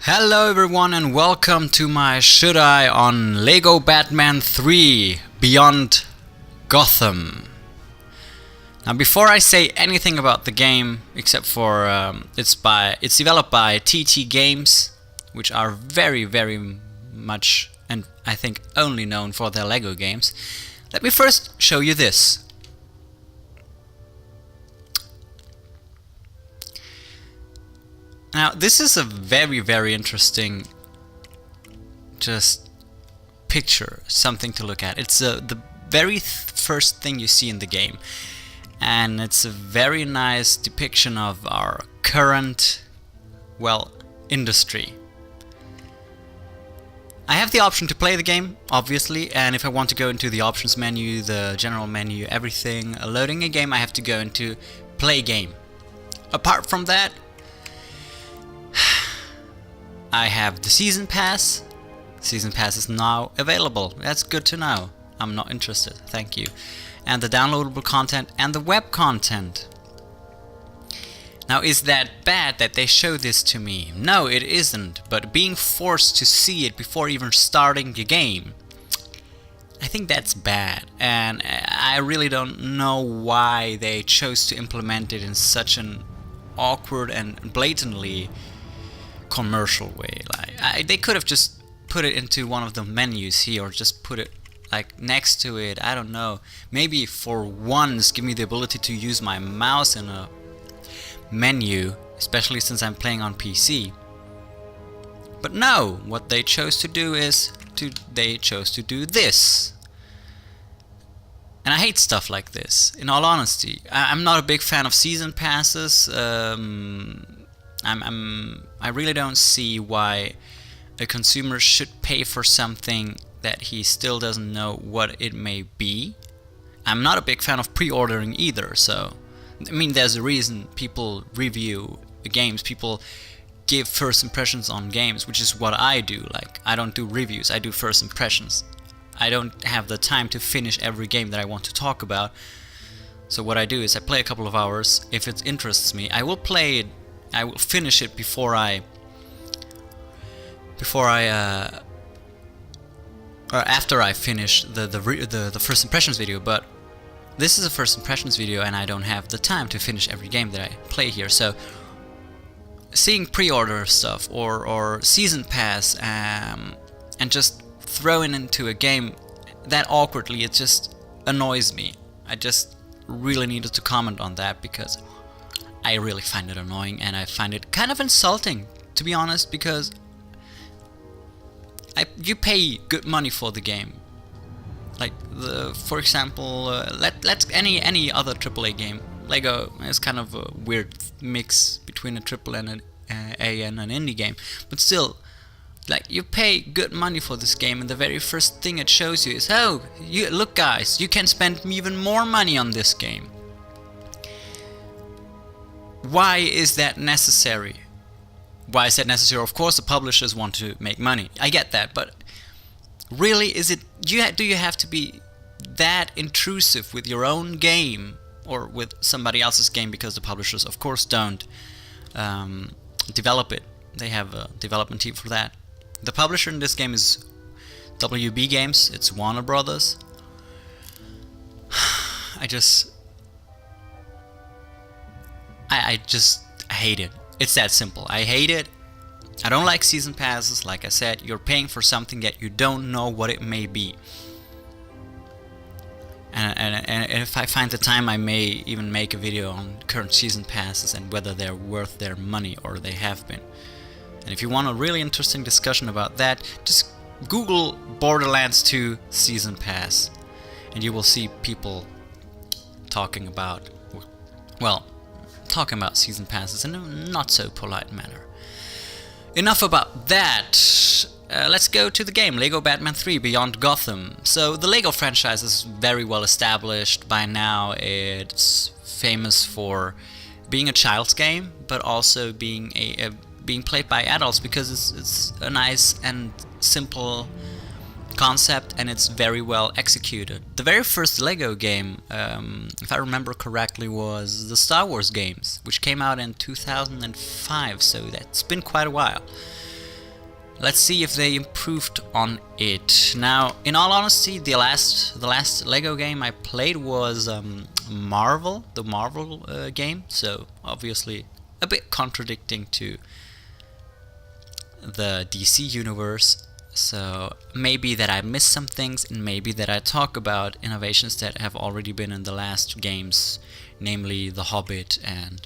Hello everyone and welcome to my Should I on Lego Batman 3 Beyond Gotham. Now before I say anything about the game, except for it's developed by TT Games, which are very much and I think only known for their Lego games, let me first show you this. Now this is a very interesting just picture, something to look at. It's the very first thing you see in the game, and it's a very nice depiction of our current, well, industry. I have the option to play the game, obviously, and if I want to go into the options menu, the general menu, everything, loading a game, I have to go into play game. Apart from that, I have the Season Pass. Season Pass is now available. That's good to know. I'm not interested, thank you. And the downloadable content and the web content. Now, is that bad that they show this to me? No, it isn't. But being forced to see it before even starting the game, I think that's bad. And I really don't know why they chose to implement it in such an awkward and blatantly commercial way. Like they could have just put it into one of the menus here, or just put it like next to it. I don't know. Maybe for once give me the ability to use my mouse in a menu, especially since I'm playing on PC. But no, what they chose to do is they chose to do this. And I hate stuff like this, in all honesty. I'm not a big fan of season passes. I really don't see why a consumer should pay for something that he still doesn't know what it may be. I'm not a big fan of pre-ordering either, so I mean, there's a reason people review games, people give first impressions on games, which is what I do. Like, I don't do reviews, I do first impressions. I don't have the time to finish every game that I want to talk about. So what I do is I play a couple of hours. If it interests me, I will play it. I will finish it before I or after I finish the first impressions video. But this is a first impressions video, and I don't have the time to finish every game that I play here. So seeing pre-order stuff or season pass and just throwing into a game that awkwardly, it just annoys me. I just really needed to comment on that because I really find it annoying, and I find it kind of insulting, to be honest, because you pay good money for the game. Like, for example, let's any other AAA game. Lego is kind of a weird mix between a AAA and an indie game, but still, like, you pay good money for this game, and the very first thing it shows you is, oh, look guys, you can spend even more money on this game. Why is that necessary? Why is that necessary? Of course, the publishers want to make money. I get that, but really, do you have to be that intrusive with your own game or with somebody else's game? Because the publishers, of course, don't develop it. They have a development team for that. The publisher in this game is WB Games. It's Warner Brothers. I just hate it. It's that simple. I hate it. I don't like season passes. Like I said, you're paying for something that you don't know what it may be. And if I find the time, I may even make a video on current season passes and whether they're worth their money, or they have been. And if you want a really interesting discussion about that, just Google Borderlands 2 Season Pass, and you will see people talking about, well, talking about season passes in a not so polite manner. Enough about that. Let's go to the game, Lego Batman 3 Beyond Gotham. So the Lego franchise is very well established by now. It's famous for being a child's game, but also being being played by adults, because it's a nice and simple concept, and it's very well executed. The very first Lego game, if I remember correctly, was the Star Wars games, which came out in 2005, so that's been quite a while. Let's see if they improved on it. Now, in all honesty, the last Lego game I played was Marvel, the Marvel game. So obviously a bit contradicting to the DC universe. So maybe that I missed some things, and maybe that I talk about innovations that have already been in the last games, namely The Hobbit, and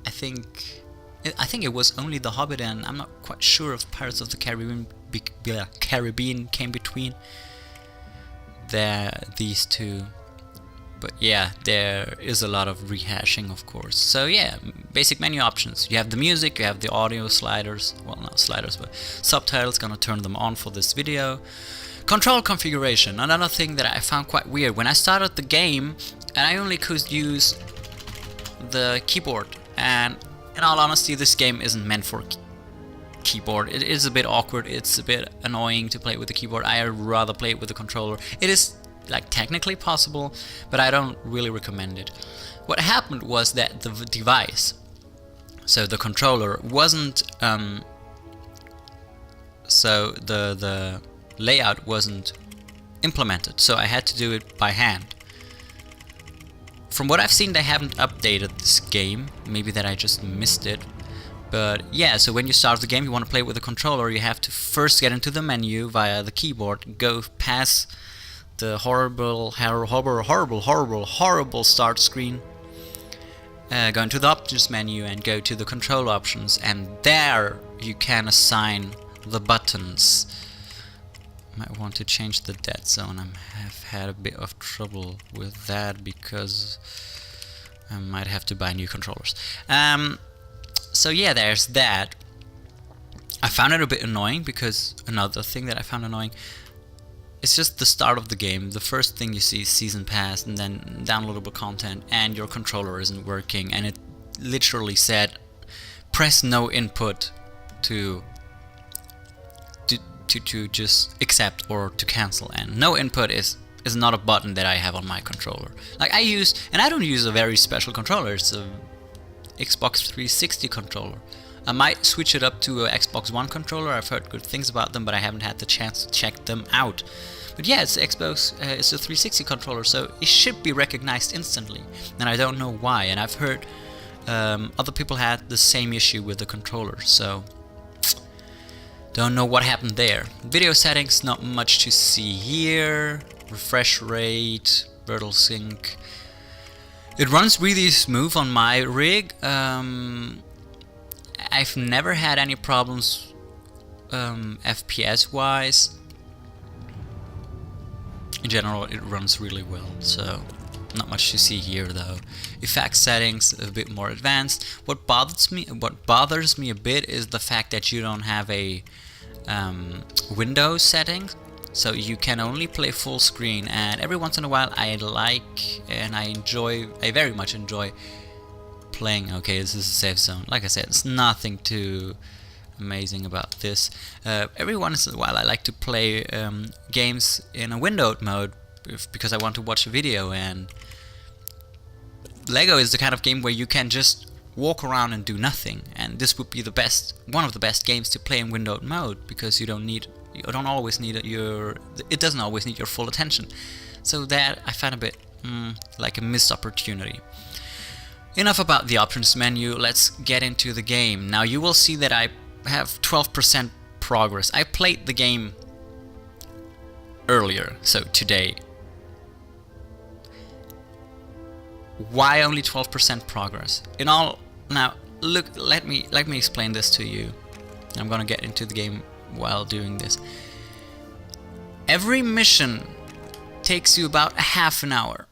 I think it was only The Hobbit, and I'm not quite sure if Pirates of the Caribbean came between these two. But yeah, there is a lot of rehashing, of course. So yeah, basic menu options. You have the music, you have the audio sliders. Well, not sliders, but subtitles. Gonna turn them on for this video. Control configuration. Another thing that I found quite weird. When I started the game, and I only could use the keyboard. And in all honesty, this game isn't meant for keyboard. It is a bit awkward. It's a bit annoying to play with the keyboard. I rather play it with the controller. It is like technically possible, but I don't really recommend it. What happened was that the device, so the controller, wasn't so the layout wasn't implemented, so I had to do it by hand. From what I've seen, they haven't updated this game. Maybe that I just missed it. But yeah, so when you start the game, you want to play with the controller, you have to first get into the menu via the keyboard, go past the horrible start screen, go into the options menu and go to the control options, and there you can assign the buttons. Might want to change the dead zone. I have had a bit of trouble with that because I might have to buy new controllers. So yeah, there's that. I found it a bit annoying because another thing that I found annoying, it's just the start of the game. The first thing you see is Season Pass and then downloadable content, and your controller isn't working, and it literally said press no input to just accept or to cancel, and no input is not a button that I have on my controller. Like I don't use a very special controller. It's a Xbox 360 controller. I might switch it up to a Xbox One controller. I've heard good things about them, but I haven't had the chance to check them out. But yeah, it's Xbox, it's a 360 controller, so it should be recognized instantly, and I don't know why. And I've heard other people had the same issue with the controller, so don't know what happened there. Video settings, not much to see here. Refresh rate, Bertle sync. It runs really smooth on my rig. I've never had any problems FPS wise. In general, it runs really well, so not much to see here though. Effect settings a bit more advanced. What bothers me a bit is the fact that you don't have a Windows setting, so you can only play full screen. And every once in a while, I very much enjoy playing. Okay, this is a safe zone. Like I said, it's nothing too amazing about this. Every once in a while I like to play games in a windowed mode because I want to watch a video, and Lego is the kind of game where you can just walk around and do nothing, and this would be one of the best games to play in windowed mode because it doesn't always need your full attention. So that I find a bit like a missed opportunity. Enough about the options menu, let's get into the game. Now you will see that I have 12% progress. I played the game earlier, so today. Why only 12% progress? Now look, let me explain this to you. I'm gonna get into the game while doing this. Every mission takes you about half an hour.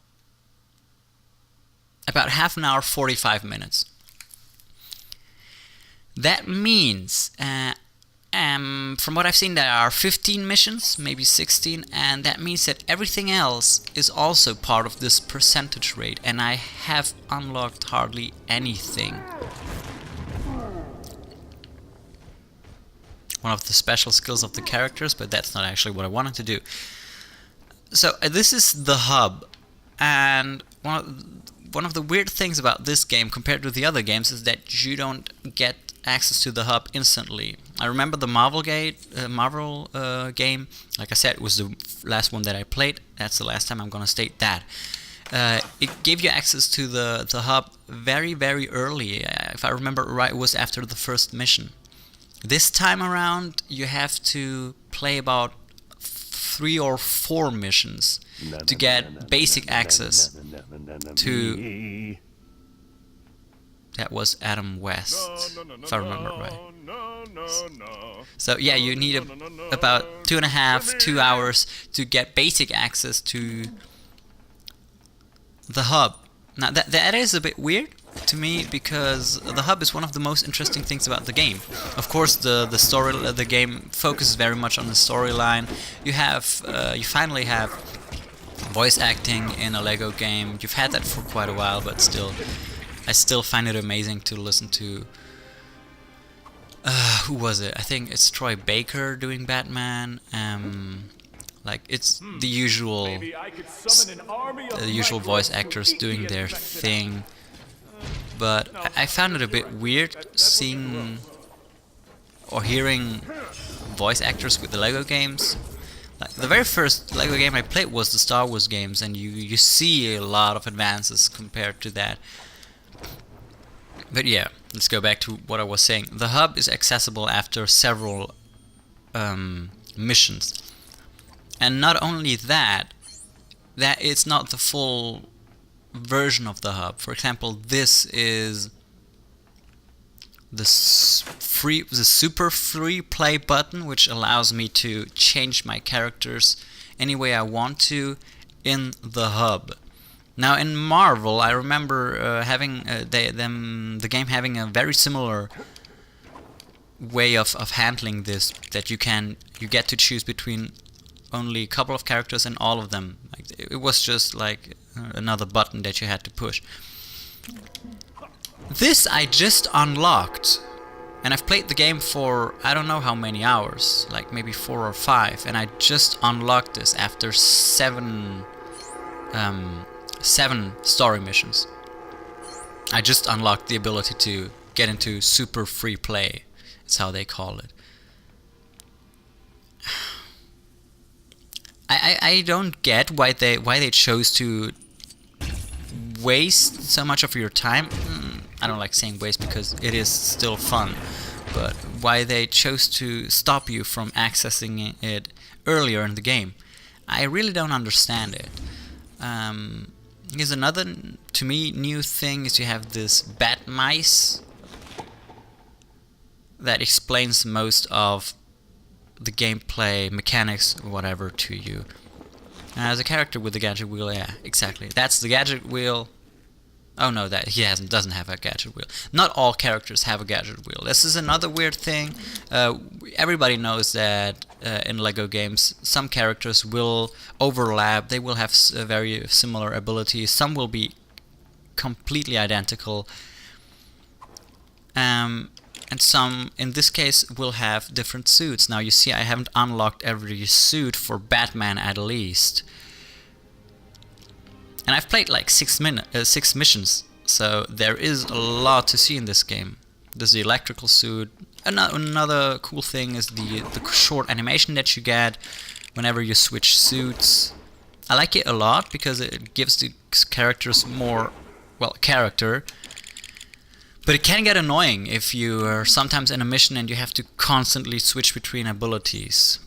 About half an hour, 45 minutes. That means, from what I've seen, there are 15 missions, maybe 16, and that means that everything else is also part of this percentage rate, and I have unlocked hardly anything. One of the special skills of the characters, but that's not actually what I wanted to do. So this is the hub, and one of the weird things about this game compared to the other games is that you don't get access to the hub instantly. I remember the Marvel game. Like I said, it was the last one that I played. That's the last time I'm gonna state that. It gave you access to the hub very, very early. If I remember right, it was after the first mission. This time around, you have to play about 3 or 4 missions to get basic access to... That was Adam West, if I remember right. So yeah, you need about 2 hours to get basic access to the hub. Now that is a bit weird to me, because the hub is one of the most interesting things about the game. Of course, the game focuses very much on the storyline. You finally have voice acting in a Lego game. You've had that for quite a while, but still, I still find it amazing to listen to. Who was it? I think it's Troy Baker doing Batman. Like, it's the usual voice actors doing their thing. But I found it a bit weird seeing or hearing voice actors with the Lego games. Like, the very first Lego game I played was the Star Wars games, and you see a lot of advances compared to that. But yeah, let's go back to what I was saying. The hub is accessible after several missions. And not only that it's not the full version of the hub. For example, this is the super free play button, which allows me to change my characters any way I want to in the hub. Now in Marvel, I remember having the game having a very similar way of handling this, that you get to choose between only a couple of characters and all of them. Like, it was just like another button that you had to push. This I just unlocked, and I've played the game for I don't know how many hours, like maybe 4 or 5, and I just unlocked this after 7 story missions. I just unlocked the ability to get into super free play. That's how they call it. I don't get why they chose to waste so much of your time. I don't like saying waste because it is still fun, but why they chose to stop you from accessing it earlier in the game. I really don't understand it. Here's another, to me, new thing is you have this bat mice that explains most of the gameplay mechanics, whatever, to you. As a character with the gadget wheel, yeah, exactly. That's the gadget wheel. Oh no, that he doesn't have a gadget wheel. Not all characters have a gadget wheel. This is another weird thing. Everybody knows that in Lego games, some characters will overlap. They will have very similar abilities. Some will be completely identical. And some, in this case, will have different suits. Now you see I haven't unlocked every suit for Batman at least. And I've played like 6 missions, so there is a lot to see in this game. There's the electrical suit. Another cool thing is the short animation that you get whenever you switch suits. I like it a lot because it gives the characters more, well, character. But it can get annoying if you are sometimes in a mission and you have to constantly switch between abilities.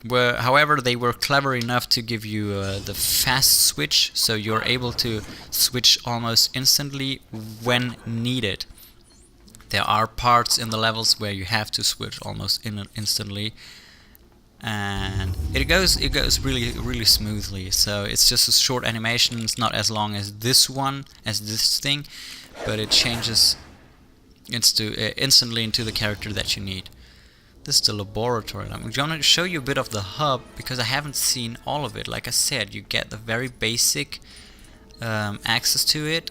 However, they were clever enough to give you the fast switch, so you're able to switch almost instantly when needed. There are parts in the levels where you have to switch almost instantly, and it goes really smoothly. So it's just a short animation. It's not as long as this thing, but it changes instantly into the character that you need. This is the laboratory. I'm going to show you a bit of the hub because I haven't seen all of it. Like I said, you get the very basic access to it,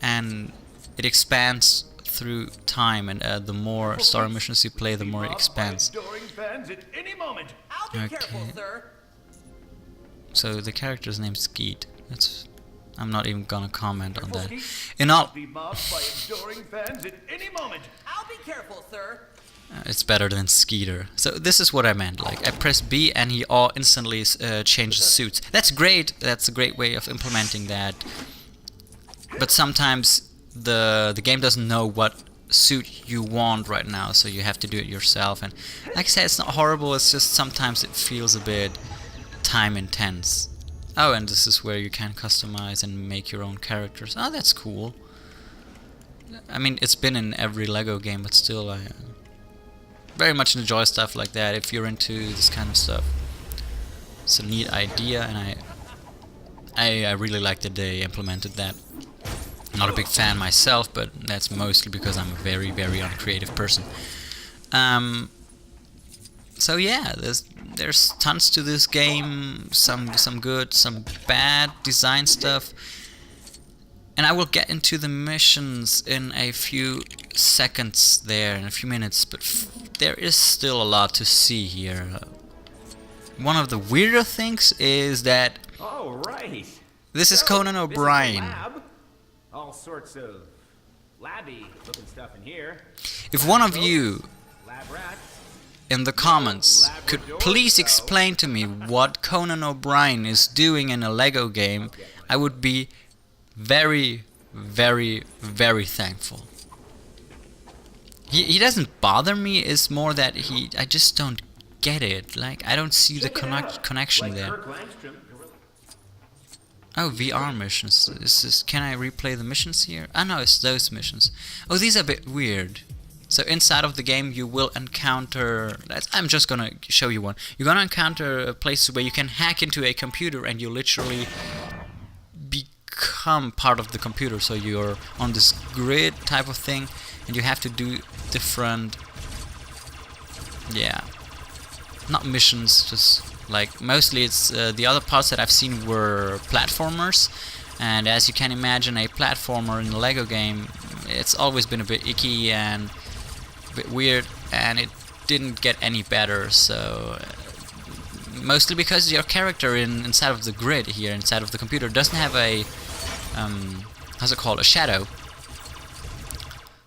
and it expands through time, and the more story missions you play, the more it expands. Okay. So the character's name's Skeet. That's I'm not even gonna comment on that. In all, Be mobbed by adoring fans at any moment. I'll be careful, sir. it's better than Skeeter. So this is what I meant. Like I press B and he all instantly changes suits. That's great. That's a great way of implementing that. But sometimes the game doesn't know what suit you want right now, so you have to do it yourself. And like I said, it's not horrible. It's just sometimes it feels a bit time intense. Oh, and this is where you can customize and make your own characters. Oh, that's cool. I mean, it's been in every Lego game, but still, I very much enjoy stuff like that if you're into this kind of stuff. It's a neat idea, and I really like that they implemented that. Not a big fan myself, but that's mostly because I'm a very, very uncreative person. So yeah, there's tons to this game, some good, some bad design stuff, and I will get into the missions in a few seconds there, in a few minutes, but there is still a lot to see here. One of the weirder things is that Oh, right. this is So, Conan this is the O'Brien. lab. All sorts of labby looking stuff in here. If one of you Lab rats. in the comments could please explain to me what Conan O'Brien is doing in a Lego game, I would be very, very, very thankful. He doesn't bother me, it's more that I just don't get it. Like, I don't see the connection Like there. Kirk Langstrom. Oh, VR missions. Can I replay the missions here? Ah, no, it's those missions. Oh, these are a bit weird. So inside of the game you will encounter... I'm just gonna show you one. You're gonna encounter places where you can hack into a computer and you literally become part of the computer. So you're on this grid type of thing and you have to do different... Yeah. Not missions, just... Like, mostly it's the other parts that I've seen were platformers, and as you can imagine, a platformer in a Lego game, it's always been a bit icky and a bit weird, and it didn't get any better. So mostly because your character inside of the grid here, inside of the computer, doesn't have a how's it called, a shadow.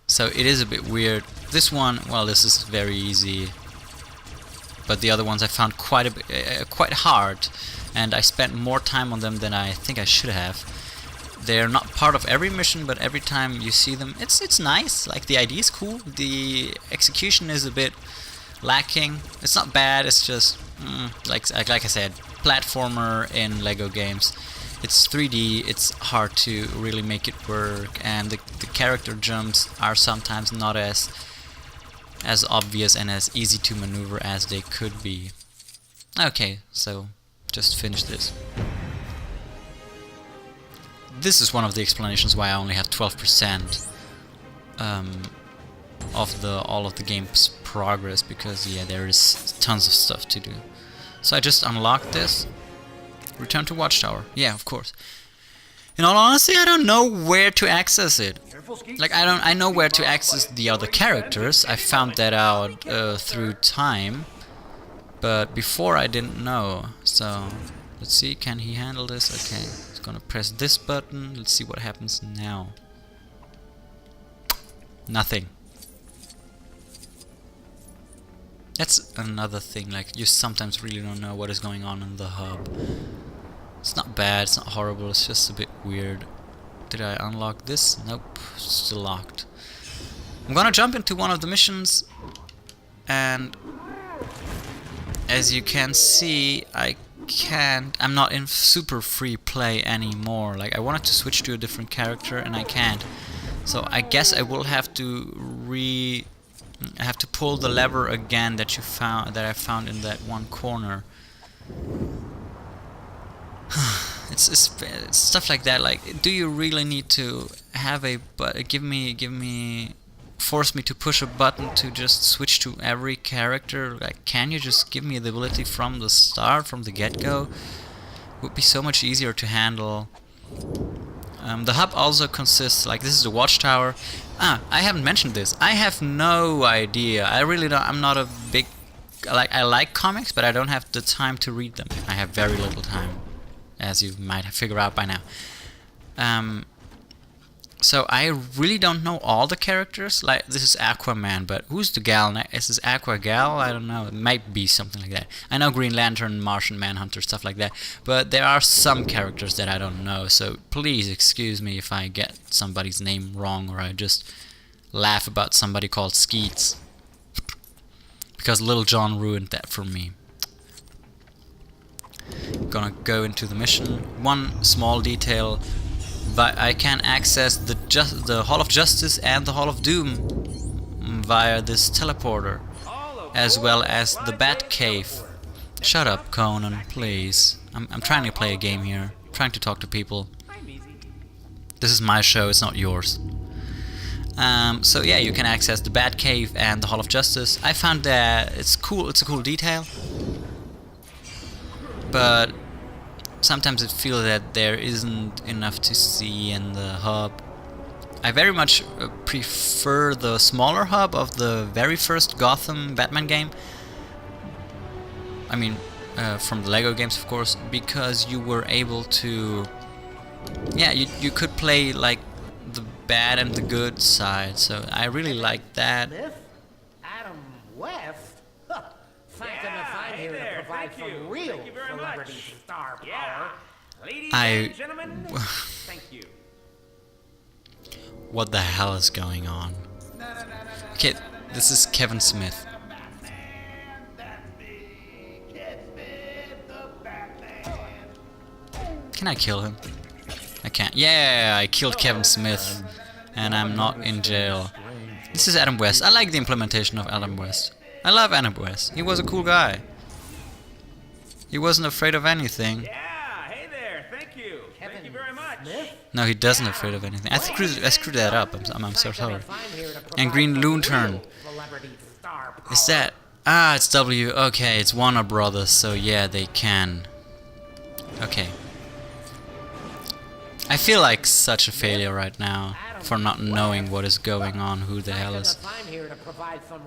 So it is a bit weird. This one, well, this is very easy. But the other ones I found quite hard, and I spent more time on them than I think I should have. They're not part of every mission, but every time you see them, it's nice. Like, the idea is cool. The execution is a bit lacking. It's not bad. It's just like I said, platformer in Lego games. It's 3D. It's hard to really make it work, and the character jumps are sometimes not as obvious and as easy to maneuver as they could be. Okay, so just finish this. This is one of the explanations why I only have 12% of all of the game's progress, because yeah, there is tons of stuff to do. So I just unlocked this. Return to Watchtower. Yeah, of course. In all honesty, I don't know where to access it. Like, I know where to access the other characters. I found that out through time, but before I didn't know. So let's see, can he handle this? Okay, he's gonna press this button. Let's see what happens now. Nothing. That's another thing, like, you sometimes really don't know what is going on in the hub. It's not bad, it's not horrible, it's just a bit weird. Did I unlock this? Nope, still locked. I'm gonna jump into one of the missions, and as you can see, I'm not in super free play anymore. Like, I wanted to switch to a different character and I can't. So I guess I will have to pull the lever again that I found in that one corner. It's stuff like that. Like, do you really need to have force me to push a button to just switch to every character? Like, can you just give me the ability from the start, from the get-go? It would be so much easier to handle. The hub also consists, like, this is the Watchtower. I haven't mentioned this. I have no idea. I really don't. I'm not a big... I like comics, but I don't have the time to read them. I have very little time, as you might have figured out by now. So I really don't know all the characters. Like, this is Aquaman, but who's the gal? Is this Aqua Gal? I don't know. It might be something like that. I know Green Lantern, Martian Manhunter, stuff like that. But there are some characters that I don't know. So please excuse me if I get somebody's name wrong, or I just laugh about somebody called Skeets. Because Little John ruined that for me. Gonna go into the mission. One small detail. But I can access the Hall of Justice and the Hall of Doom via this teleporter, as well as the Bat Cave. Shut up, Conan, please. I'm trying to play a game here. I'm trying to talk to people. This is my show, it's not yours. So yeah, you can access the Bat Cave and the Hall of Justice. I found that it's cool. It's a cool detail, but sometimes I feel that there isn't enough to see in the hub. I very much prefer the smaller hub of the very first Gotham Batman game. I mean, from the Lego games, of course, because you were able to... Yeah, you could play like the bad and the good side, so I really like that. Adam West? Something to find here to provide some real celebrity star power. Ladies and gentlemen, thank you. What the hell is going on? Okay, this is Kevin Smith. Can I kill him? I can't. Yeah, I killed Kevin Smith, and I'm not in jail. This is Adam West. I like the implementation of Adam West. I love Adam West. He was a cool guy. He wasn't afraid of anything. Yeah, hey there, thank you. Thank you very much. No, he doesn't afraid of anything. I screwed that up. I'm so sorry. And Green Lantern. Is that... Ah, it's W. Okay, it's Warner Brothers, so yeah, they can. Okay. I feel like such a failure right now for not knowing what is going on, who the hell is...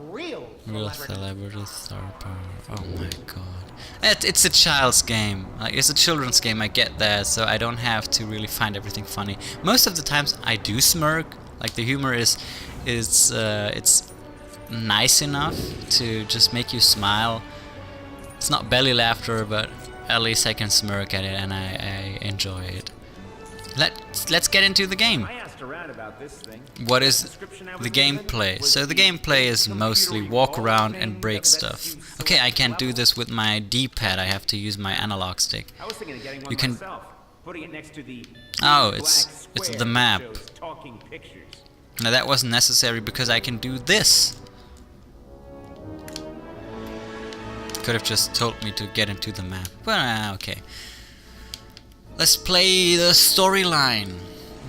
Real celebrity star power. Oh my god. It's a child's game. Like, it's a children's game, I get that, so I don't have to really find everything funny. Most of the times I do smirk. Like, the humor is it's nice enough to just make you smile. It's not belly laughter, but at least I can smirk at it and I enjoy it. Let's get into the game. What is the gameplay? So the gameplay is mostly walk around and break stuff. Okay, I can't do this with my D-pad. I have to use my analog stick. You can... Oh, it's the map. Now that wasn't necessary because I can do this. Could have just told me to get into the map. But okay. Let's play the storyline.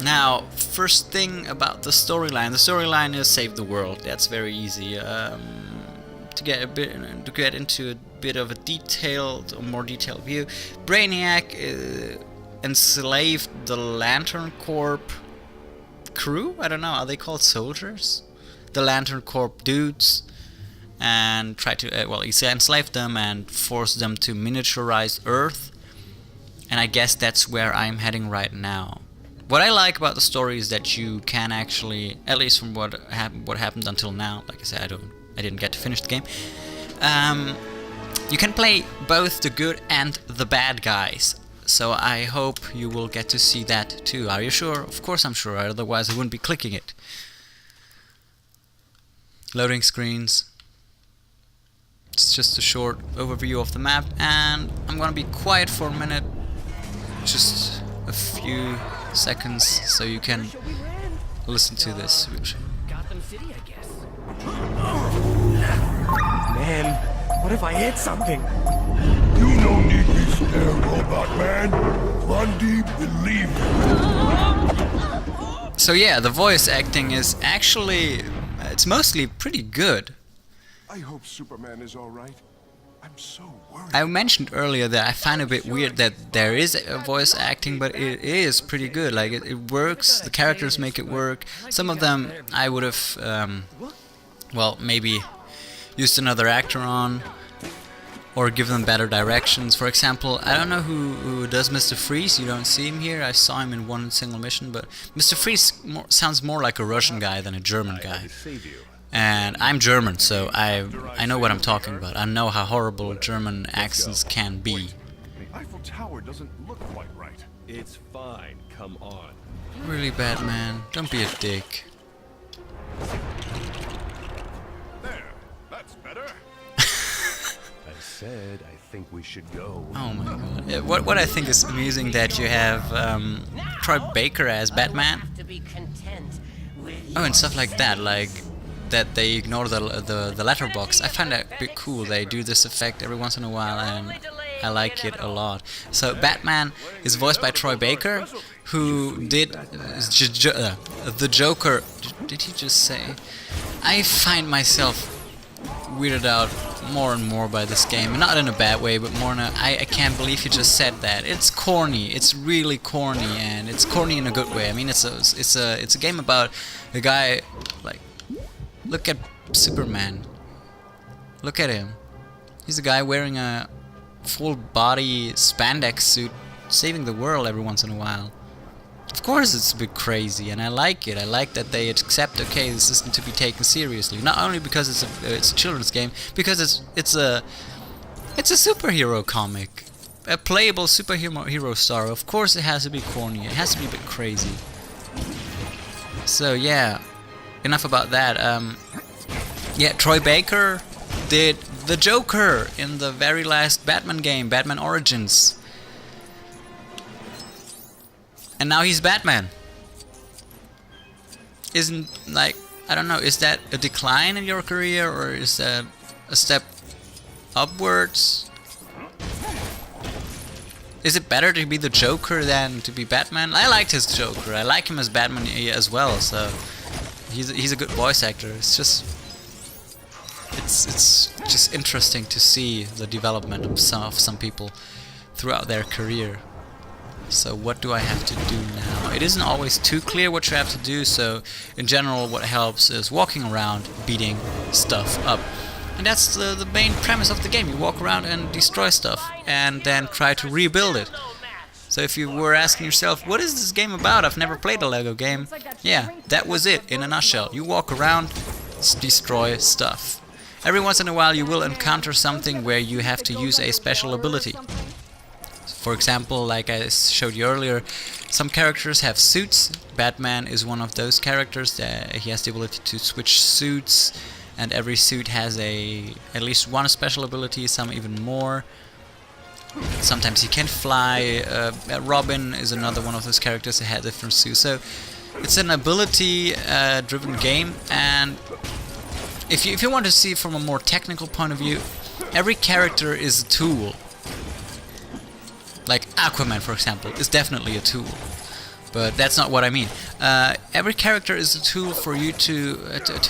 Now, first thing about the storyline. The storyline is save the world. That's very easy. To get into a bit of a more detailed view. Brainiac enslaved the Lantern Corp crew. I don't know. Are they called soldiers? The Lantern Corp dudes, and tried to he enslaved them and forced them to miniaturize Earth. And I guess that's where I'm heading right now. What I like about the story is that you can actually, at least from what happened until now, like I said, I didn't get to finish the game. You can play both the good and the bad guys. So I hope you will get to see that too. Are you sure? Of course I'm sure, otherwise I wouldn't be clicking it. Loading screens. It's just a short overview of the map, and I'm gonna be quiet for a minute. Just a few seconds so you can listen to this. Gotham City, I guess. Man, what if I hit something? You don't need me scared, robot man. Run deep and leave. So yeah, the voice acting is actually, it's mostly pretty good. I hope Superman is all right. I'm so worried. I mentioned earlier that I find it a bit weird that there is a voice acting, but it is pretty good. Like, it works, the characters make it work. Some of them I would have, maybe used another actor on. or give them better directions. For example, I don't know who does Mr. Freeze. You don't see him here. I saw him in one single mission, but Mr. Freeze sounds more like a Russian guy than a German guy. And I'm German, so I know what I'm talking about. I know how horrible German accents can be. The Eiffel Tower doesn't look quite right. It's fine, come on. Really, Batman, don't be a dick. There, that's better. I said I think we should go. Oh my god. What I think is amusing that you have Troy Baker as Batman. Oh, and stuff like that, like that they ignore the letterbox. I find that a bit cool. They do this effect every once in a while, and I like it a lot. So Batman is voiced by Troy Baker, who did the Joker. Did he just say? I find myself weirded out more and more by this game, not in a bad way, but more in a I can't believe he just said that. It's corny. It's really corny, and it's corny in a good way. I mean, it's a game about a guy like. Look at Superman. Look at him. He's a guy wearing a full body spandex suit, saving the world every once in a while. Of course it's a bit crazy, and I like it. I like that they accept, okay, this isn't to be taken seriously. Not only because it's a children's game, because it's a superhero comic, a playable superhero star. Of course it has to be corny. It has to be a bit crazy. So yeah, enough about that. Yeah, Troy Baker did the Joker in the very last Batman game, Batman Origins. And now he's Batman. Isn't, like, I don't know, is that a decline in your career, or is that a step upwards? Is it better to be the Joker than to be Batman? I liked his Joker. I like him as Batman as well, so he's a good voice actor. It's just interesting to see the development of some people throughout their career. So what do I have to do now? It isn't always too clear what you have to do, so in general what helps is walking around beating stuff up. And that's the main premise of the game. You walk around and destroy stuff and then try to rebuild it. So if you were asking yourself, what is this game about? I've never played a Lego game. Yeah, that was it in a nutshell. You walk around, destroy stuff. Every once in a while you will encounter something where you have to use a special ability. For example, like I showed you earlier, some characters have suits. Batman is one of those characters that he has the ability to switch suits, and every suit has at least one special ability, some even more. Sometimes he can fly. Robin is another one of those characters that has different suits. So it's an ability driven game, and if you want to see it from a more technical point of view, every character is a tool. Like Aquaman, for example, is definitely a tool, but that's not what I mean. Every character is a tool for you to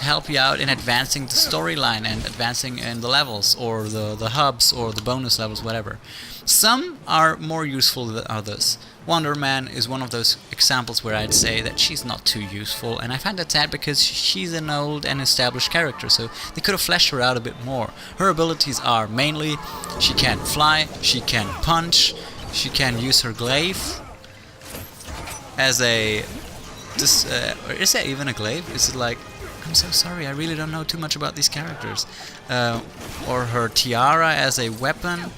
help you out in advancing the storyline and advancing in the levels, or the hubs, or the bonus levels, whatever. Some are more useful than others. Wonder Man is one of those examples where I'd say that she's not too useful, and I find that sad because she's an old and established character, so they could have fleshed her out a bit more. Her abilities are mainly she can fly, she can punch, she can use her glaive as a... or is that even a glaive? Is it like... I'm so sorry, I really don't know too much about these characters. Or her tiara as a weapon,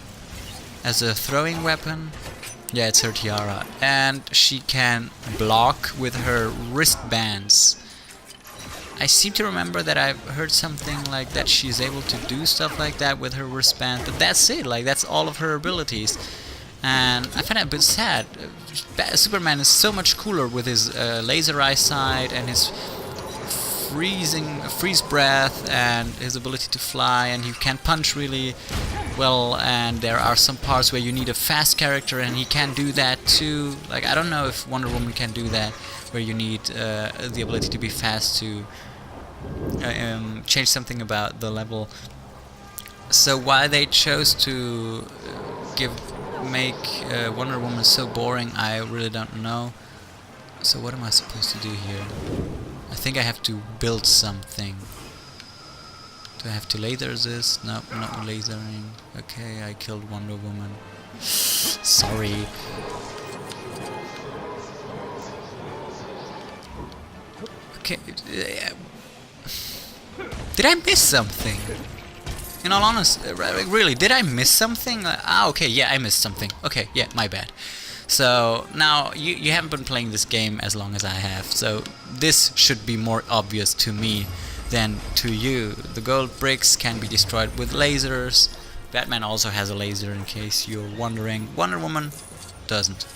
as a throwing weapon. Yeah, it's her tiara. And she can block with her wristbands. I seem to remember that I've heard something like that she's able to do stuff like that with her wristband, but that's it, like that's all of her abilities. And I find it a bit sad. Superman is so much cooler with his laser eyesight and his freeze breath and his ability to fly, and he can punch really well, and there are some parts where you need a fast character and he can do that too. Like, I don't know if Wonder Woman can do that, where you need the ability to be fast to change something about the level. So why they chose to make Wonder Woman so boring, I really don't know. So what am I supposed to do here? I think I have to build something Do I have to laser this? No, not lasering. Okay, I killed Wonder Woman. Sorry. Okay. Did I miss something? In all honesty, really, did I miss something? Okay, yeah, I missed something. Okay, yeah, my bad. So, now, you haven't been playing this game as long as I have, so this should be more obvious to me than to you. The gold bricks can be destroyed with lasers. Batman also has a laser, in case you're wondering. Wonder Woman doesn't.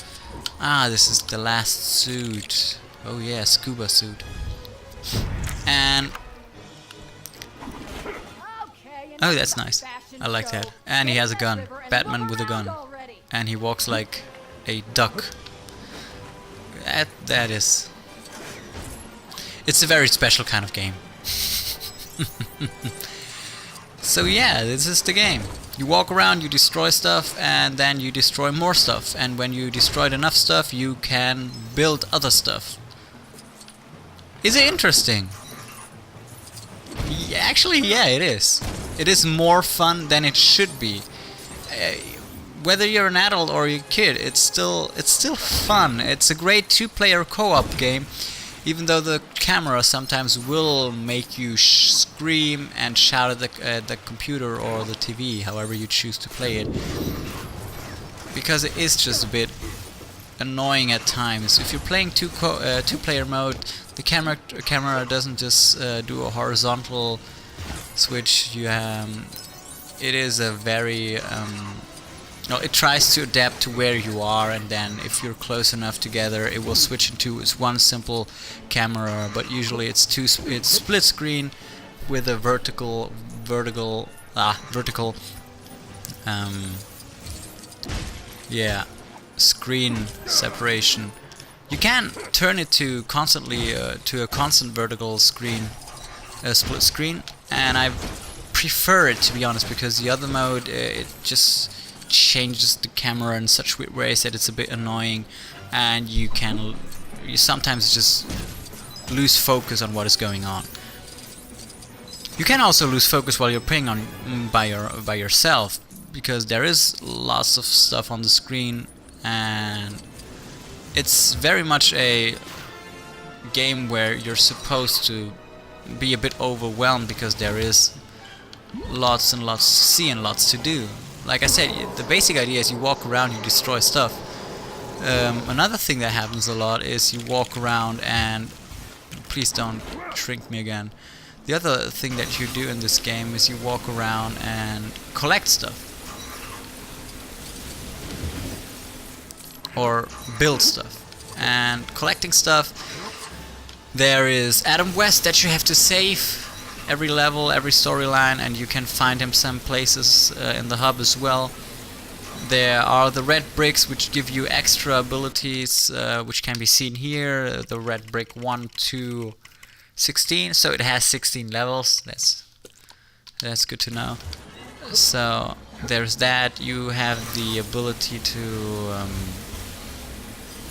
Ah, this is the last suit. Oh yeah, scuba suit. And... oh, that's nice. I like that. And he has a gun. Batman with a gun. And he walks like a duck. That is... it's a very special kind of game. So yeah, this is the game. You walk around, you destroy stuff, and then you destroy more stuff. And when you destroyed enough stuff, you can build other stuff. Is it interesting? Yeah, actually, yeah, it is. It is more fun than it should be. Whether you're an adult or you're a kid, it's still fun. It's a great two-player co-op game, even though the camera sometimes will make you scream and shout at the computer or the TV, however you choose to play it, because it is just a bit annoying at times. If you're playing two-player mode, the camera doesn't just do a horizontal switch. It is a very no, it tries to adapt to where you are, and then if you're close enough together, it will switch into its one simple camera. But usually it's split screen with a vertical yeah, screen separation. You can turn it to constantly to a constant vertical screen, split screen, and I prefer it, to be honest, because the other mode it just changes the camera in such ways that it's a bit annoying, and you sometimes just lose focus on what is going on. You can also lose focus while you're playing by yourself, because there is lots of stuff on the screen, and it's very much a game where you're supposed to be a bit overwhelmed, because there is lots and lots to see and lots to do. Like I said, the basic idea is you walk around, you destroy stuff. Another thing that happens a lot is you walk around and... please don't shrink me again. The other thing that you do in this game is you walk around and collect stuff. Or build stuff. And collecting stuff, there is Adam West that you have to save every level, every storyline, and you can find him some places in the hub as well. There are the red bricks, which give you extra abilities, which can be seen here. The red brick 1 to 16, so it has 16 levels. That's good to know. So there's that. You have the ability to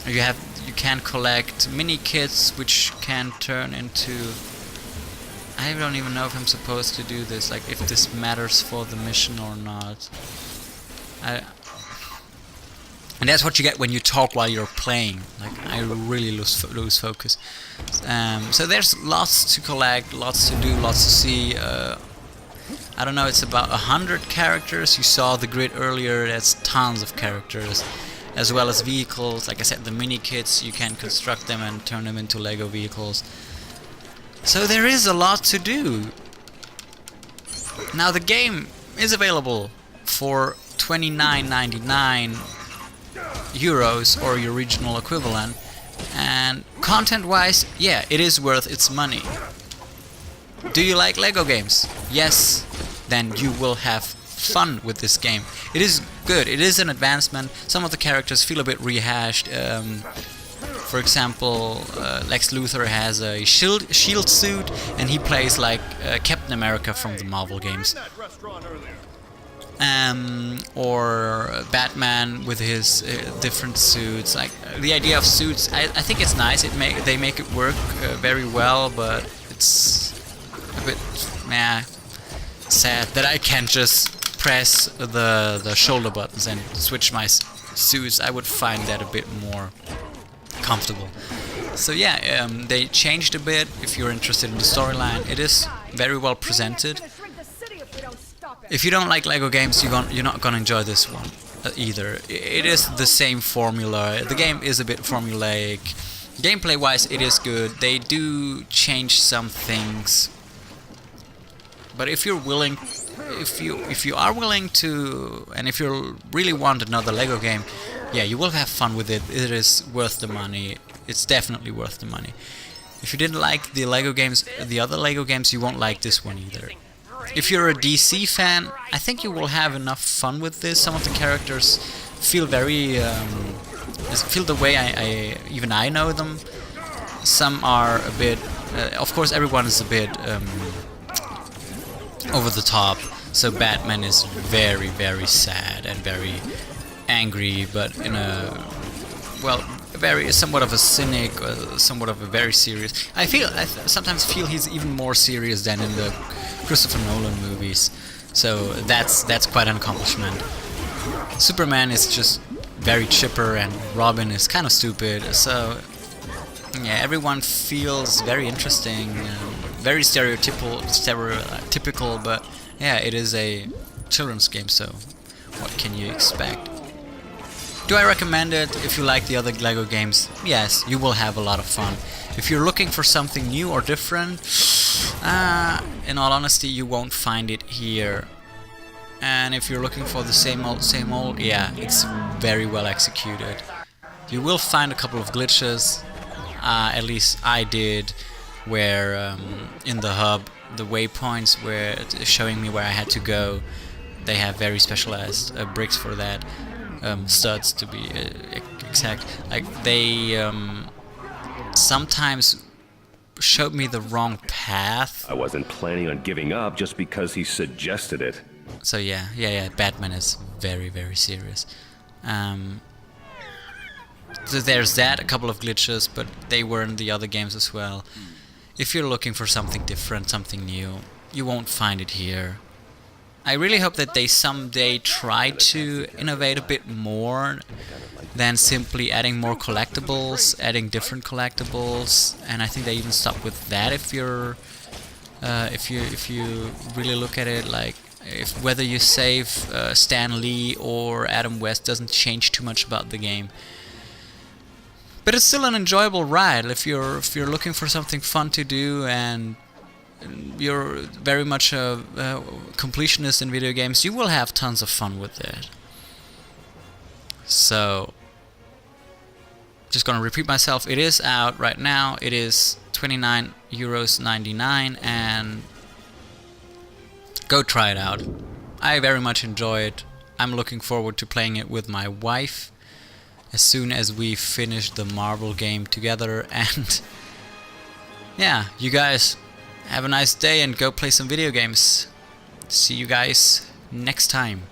you can collect mini kits, which can turn into... I don't even know if I'm supposed to do this, like if this matters for the mission or not. And that's what you get when you talk while you're playing. Like, I really lose focus. So there's lots to collect, lots to do, lots to see. I don't know, it's about 100 characters. You saw the grid earlier, that's tons of characters. As well as vehicles. Like I said, the mini kits, you can construct them and turn them into Lego vehicles. So there is a lot to do. Now the game is available for €29.99 or your regional equivalent, and content-wise, yeah, it is worth its money. Do you like Lego games? Yes, then you will have fun with this game. It is good. It is an advancement. Some of the characters feel a bit rehashed. For example, Lex Luthor has a shield suit, and he plays like Captain America from the Marvel games. Or Batman with his different suits. Like the idea of suits, I think it's nice. They make it work very well, but it's a bit, nah. sad that I can't just press the shoulder buttons and switch my suits. I would find that a bit more comfortable. So yeah, they changed a bit. If you're interested in the storyline, it is very well presented. If you don't like Lego games, you're not gonna enjoy this one either. It is the same formula. The game is a bit formulaic. Gameplay-wise, it is good. They do change some things, but if you're willing, if you are willing to, and if you really want another Lego game, yeah, you will have fun with it. It is worth the money. It's definitely worth the money. If you didn't like the Lego games, the other Lego games, you won't like this one either. If you're a DC fan, I think you will have enough fun with this. Some of the characters feel very, feel the way even I know them. Some are a bit, of course everyone is a bit over the top. So Batman is very, very sad and very angry, but in a, well, somewhat of a cynic, somewhat of a very serious. I sometimes feel he's even more serious than in the Christopher Nolan movies. So that's quite an accomplishment. Superman is just very chipper, and Robin is kind of stupid. So yeah, everyone feels very interesting, very stereotypical, but yeah, it is a children's game. So what can you expect? Do I recommend it? If you like the other Lego games, yes, you will have a lot of fun. If you're looking for something new or different, in all honesty, you won't find it here. And if you're looking for the same old, yeah, it's very well executed. You will find a couple of glitches, at least I did, where in the hub, the waypoints where showing me where I had to go, they have very specialized bricks for that. Studs to be exact. Like they sometimes showed me the wrong path. I wasn't planning on giving up just because he suggested it. So yeah, Batman is very, very serious. So there's that, a couple of glitches, but they were in the other games as well. If you're looking for something different, something new, you won't find it here. I really hope that they someday try to innovate a bit more than simply adding more collectibles, adding different collectibles, and I think they even stop with that. If you really look at it, like whether you save Stan Lee or Adam West doesn't change too much about the game. But it's still an enjoyable ride if you're looking for something fun to do and you're very much a completionist in video games. You will have tons of fun with it. So, just gonna repeat myself. It is out right now. It is €29.99, and go try it out. I very much enjoy it. I'm looking forward to playing it with my wife as soon as we finish the Marvel game together. And yeah, you guys have a nice day and go play some video games. See you guys next time.